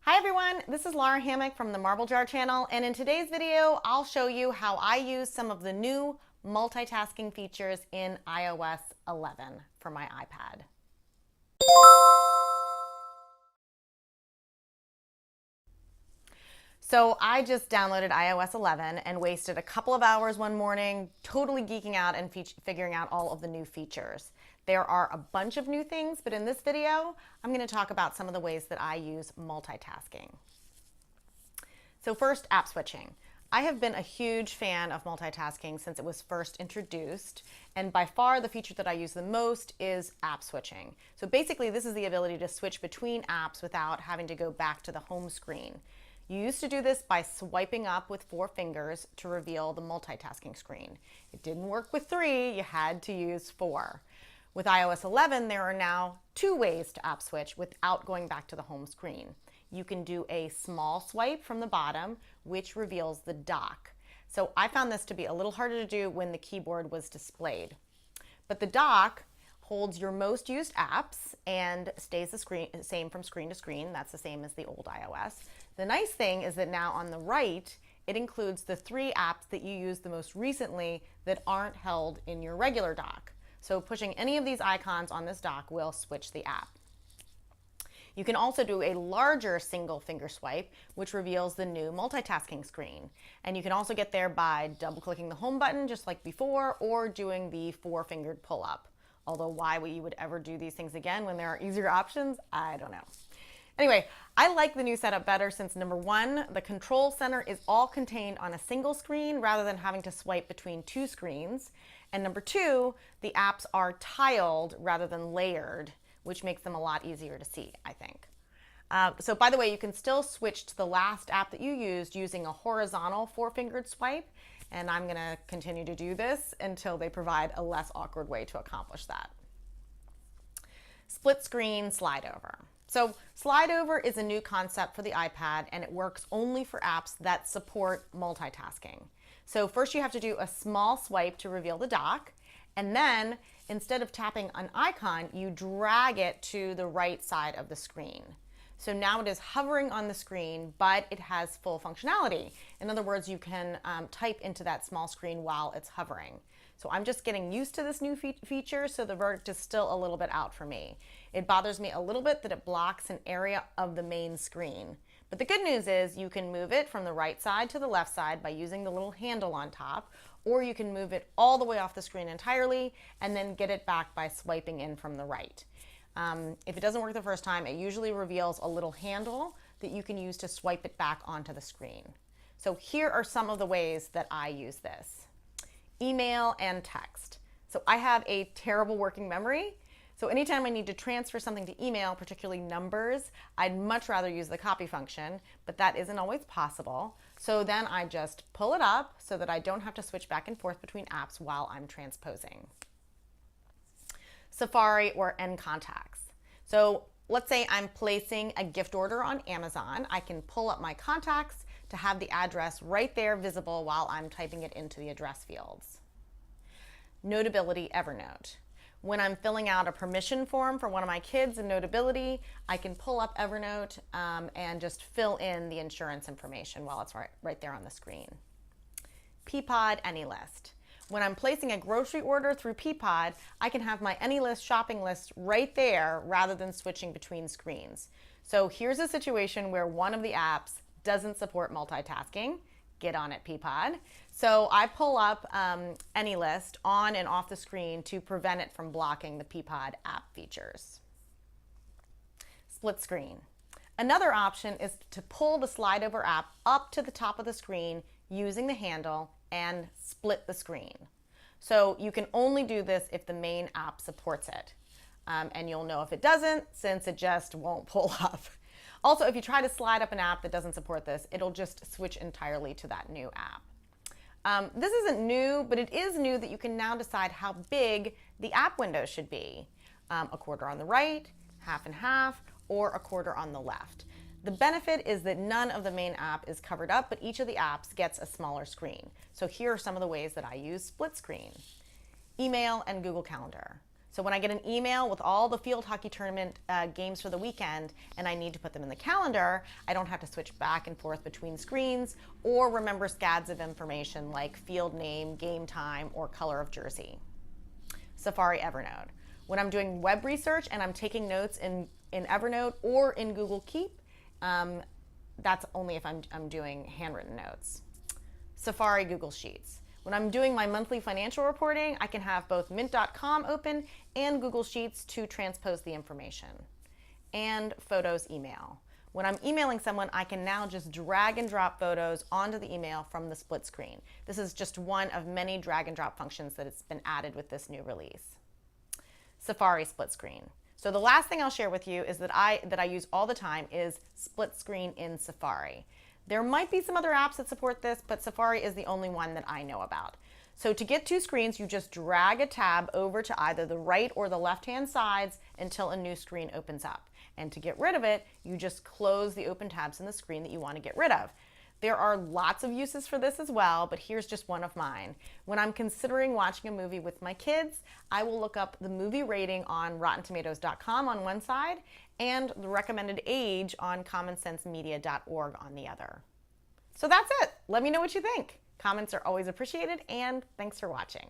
Hi everyone, this is Lara Hammock from the Marble Jar channel, and in today's video I'll show you how I use some of the new multitasking features in iOS 11 for my iPad. So I just downloaded iOS 11 and wasted a couple of hours one morning totally geeking out and figuring out all of the new features. There are a bunch of new things, but in this video, I'm going to talk about some of the ways that I use multitasking. So first, app switching. I have been a huge fan of multitasking since it was first introduced, and by far the feature that I use the most is app switching. So basically, this is the ability to switch between apps without having to go back to the home screen. You used to do this by swiping up with 4 fingers to reveal the multitasking screen. It didn't work with 3, you had to use 4. With iOS 11, there are now 2 ways to app switch without going back to the home screen. You can do a small swipe from the bottom, which reveals the dock. So I found this to be a little harder to do when the keyboard was displayed. But the dock holds your most used apps and stays the same from screen to screen. That's the same as the old iOS. The nice thing is that now on the right, it includes the 3 apps that you used the most recently that aren't held in your regular dock. So pushing any of these icons on this dock will switch the app. You can also do a larger single finger swipe, which reveals the new multitasking screen. And you can also get there by double clicking the home button just like before, or doing the 4-fingered pull up. Although why you would ever do these things again when there are easier options, I don't know. Anyway, I like the new setup better since number 1, the control center is all contained on a single screen rather than having to swipe between 2 screens. And number 2, the apps are tiled rather than layered, which makes them a lot easier to see, I think. So by the way, you can still switch to the last app that you used using a horizontal 4-fingered swipe, and I'm going to continue to do this until they provide a less awkward way to accomplish that. Split screen slide over. So slide over is a new concept for the iPad, and it works only for apps that support multitasking. So first you have to do a small swipe to reveal the dock, and then instead of tapping an icon, you drag it to the right side of the screen. So now it is hovering on the screen, but it has full functionality. In other words, you can type into that small screen while it's hovering. So I'm just getting used to this new feature, so the verdict is still a little bit out for me. It bothers me a little bit that it blocks an area of the main screen. But the good news is you can move it from the right side to the left side by using the little handle on top, or you can move it all the way off the screen entirely and then get it back by swiping in from the right. If it doesn't work the first time, it usually reveals a little handle that you can use to swipe it back onto the screen. So here are some of the ways that I use this. Email and text. So I have a terrible working memory. So anytime I need to transfer something to email, particularly numbers, I'd much rather use the copy function, but that isn't always possible. So then I just pull it up so that I don't have to switch back and forth between apps while I'm transposing. Safari or End Contacts. So let's say I'm placing a gift order on Amazon. I can pull up my contacts to have the address right there visible while I'm typing it into the address fields. Notability Evernote. When I'm filling out a permission form for one of my kids in Notability, I can pull up Evernote and just fill in the insurance information while it's right there on the screen. Peapod AnyList. When I'm placing a grocery order through Peapod, I can have my AnyList shopping list right there rather than switching between screens. So here's a situation where one of the apps doesn't support multitasking. Get on it, Peapod. So I pull up AnyList on and off the screen to prevent it from blocking the Peapod app features. Split screen. Another option is to pull the slide over app up to the top of the screen using the handle and split the screen. So you can only do this if the main app supports it. And you'll know if it doesn't, since it just won't pull up. Also, if you try to slide up an app that doesn't support this, it'll just switch entirely to that new app. This isn't new, but it is new that you can now decide how big the app window should be. A quarter on the right, half and half, or a quarter on the left. The benefit is that none of the main app is covered up, but each of the apps gets a smaller screen. So here are some of the ways that I use split screen. Email and Google Calendar. So when I get an email with all the field hockey tournament games for the weekend and I need to put them in the calendar, I don't have to switch back and forth between screens or remember scads of information like field name, game time, or color of jersey. Safari Evernote. When I'm doing web research and I'm taking notes in Evernote or in Google Keep, that's only if I'm doing handwritten notes. Safari Google Sheets. When I'm doing my monthly financial reporting, I can have both mint.com open and Google Sheets to transpose the information. And Photos email. When I'm emailing someone, I can now just drag and drop photos onto the email from the split screen. This is just one of many drag and drop functions that has been added with this new release. Safari split screen. So the last thing I'll share with you is that I use all the time is split screen in Safari. There might be some other apps that support this, but Safari is the only one that I know about. So to get two screens, you just drag a tab over to either the right or the left-hand sides until a new screen opens up. And to get rid of it, you just close the open tabs in the screen that you want to get rid of. There are lots of uses for this as well, but here's just one of mine. When I'm considering watching a movie with my kids, I will look up the movie rating on RottenTomatoes.com on one side and the recommended age on commonsensemedia.org on the other. So that's it. Let me know what you think. Comments are always appreciated, and thanks for watching.